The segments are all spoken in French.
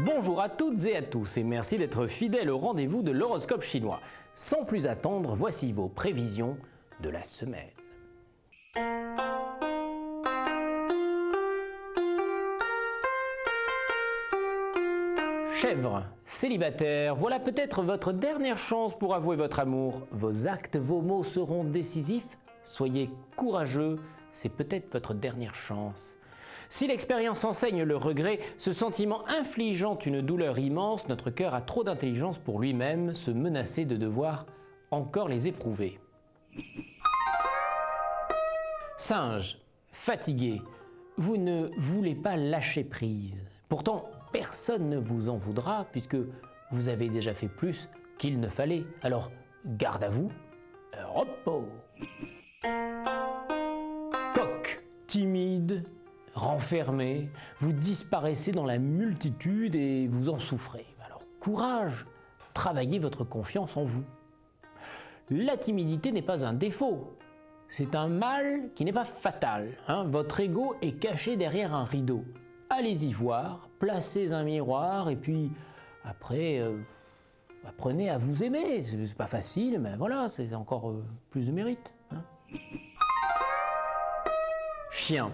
Bonjour à toutes et à tous et merci d'être fidèles au rendez-vous de l'horoscope chinois. Sans plus attendre, voici vos prévisions de la semaine. Chèvre, célibataire, voilà peut-être votre dernière chance pour avouer votre amour. Vos actes, vos mots seront décisifs. Soyez courageux, c'est peut-être votre dernière chance. Si l'expérience enseigne le regret, ce sentiment infligeant une douleur immense, notre cœur a trop d'intelligence pour lui-même se menacer de devoir encore les éprouver. Singe, fatigué, vous ne voulez pas lâcher prise. Pourtant, personne ne vous en voudra puisque vous avez déjà fait plus qu'il ne fallait. Alors, garde à vous, repos. Coq, timide, renfermé, vous disparaissez dans la multitude et vous en souffrez. Alors courage, travaillez votre confiance en vous. La timidité n'est pas un défaut, c'est un mal qui n'est pas fatal. Votre ego est caché derrière un rideau. Allez-y voir, placez un miroir et puis après, apprenez à vous aimer. C'est pas facile, mais voilà, c'est encore plus de mérite. Chien.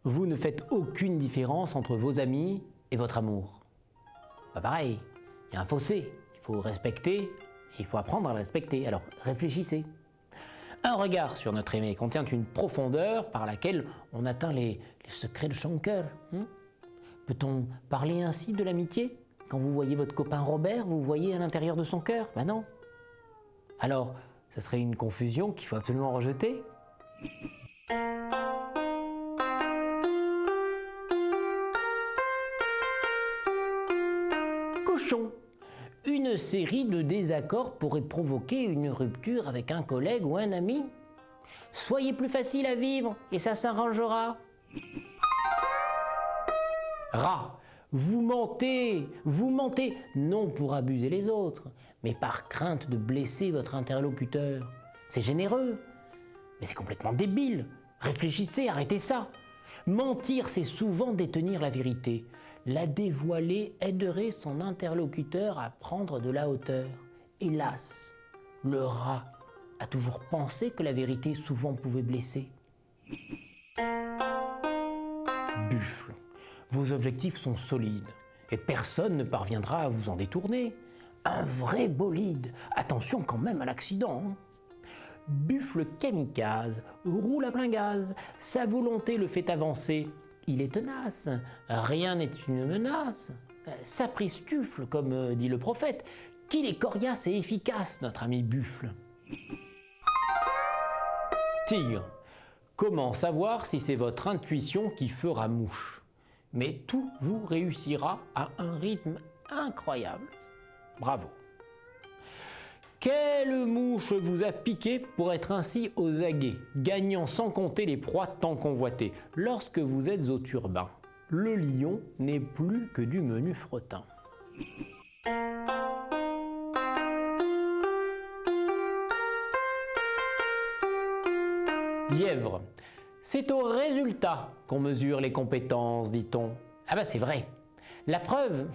Vous ne faites aucune différence entre vos amis et votre amour. Pas pareil, il y a un fossé, il faut respecter et il faut apprendre à le respecter, alors réfléchissez. Un regard sur notre aimé contient une profondeur par laquelle on atteint les secrets de son cœur. Peut-on parler ainsi de l'amitié? Quand vous voyez votre copain Robert, vous voyez à l'intérieur de son cœur? Ben non. Alors, ça serait une confusion qu'il faut absolument rejeter. Cochon. Une série de désaccords pourrait provoquer une rupture avec un collègue ou un ami. Soyez plus facile à vivre et ça s'arrangera. Rat. Vous mentez non pour abuser les autres, mais par crainte de blesser votre interlocuteur. C'est généreux, mais c'est complètement débile. Réfléchissez, arrêtez ça. Mentir, c'est souvent détenir la vérité. La dévoiler aiderait son interlocuteur à prendre de la hauteur. Hélas, le rat a toujours pensé que la vérité souvent pouvait blesser. Buffle. Vos objectifs sont solides et personne ne parviendra à vous en détourner. Un vrai bolide. Attention quand même à l'accident. Buffle kamikaze, roule à plein gaz, sa volonté le fait avancer. Il est tenace, rien n'est une menace. Sapristuffle, comme dit le prophète, qu'il est coriace et efficace, notre ami Buffle. Tigre, comment savoir si c'est votre intuition qui fera mouche? Mais tout vous réussira à un rythme incroyable. Bravo. Quelle mouche vous a piqué pour être ainsi aux aguets, gagnant sans compter les proies tant convoitées? Lorsque vous êtes au turbin, le lion n'est plus que du menu fretin. Lièvre. C'est au résultat qu'on mesure les compétences, dit-on. Ah bah c'est vrai. La preuve,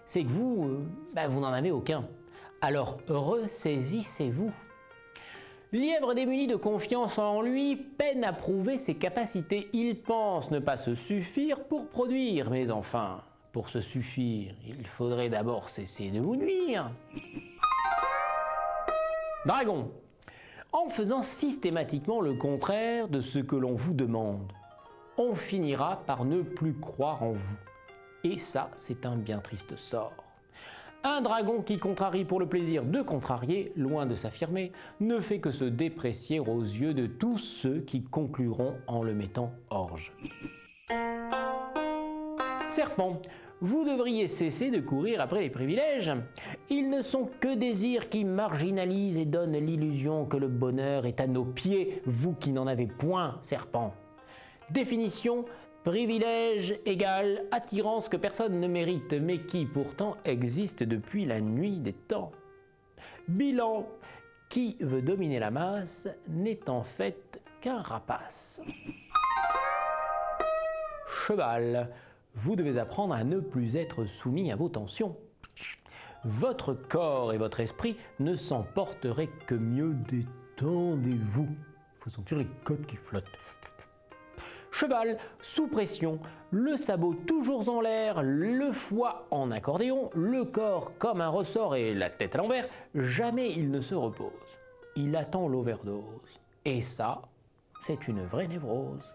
c'est que vous n'en avez aucun. Alors ressaisissez-vous. Lièvre démuni de confiance en lui peine à prouver ses capacités. Il pense ne pas se suffire pour produire. Mais enfin, pour se suffire, il faudrait d'abord cesser de vous nuire. Dragon. En faisant systématiquement le contraire de ce que l'on vous demande, on finira par ne plus croire en vous. Et ça, c'est un bien triste sort. Un dragon qui contrarie pour le plaisir de contrarier, loin de s'affirmer, ne fait que se déprécier aux yeux de tous ceux qui concluront en le mettant orge. Serpent, vous devriez cesser de courir après les privilèges. Ils ne sont que désirs qui marginalisent et donnent l'illusion que le bonheur est à nos pieds, vous qui n'en avez point, serpent. Définition: privilège égale attirance que personne ne mérite, mais qui pourtant existe depuis la nuit des temps. Bilan: qui veut dominer la masse n'est en fait qu'un rapace. Cheval, vous devez apprendre à ne plus être soumis à vos tensions. Votre corps et votre esprit ne s'en porteraient que mieux. Détendez-vous. Il faut sentir les côtes qui flottent. Cheval, sous pression, le sabot toujours en l'air, le foie en accordéon, le corps comme un ressort et la tête à l'envers, jamais il ne se repose. Il attend l'overdose. Et ça, c'est une vraie névrose.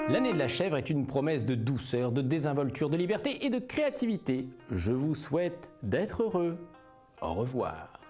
L'année de la chèvre est une promesse de douceur, de désinvolture, de liberté et de créativité. Je vous souhaite d'être heureux. Au revoir.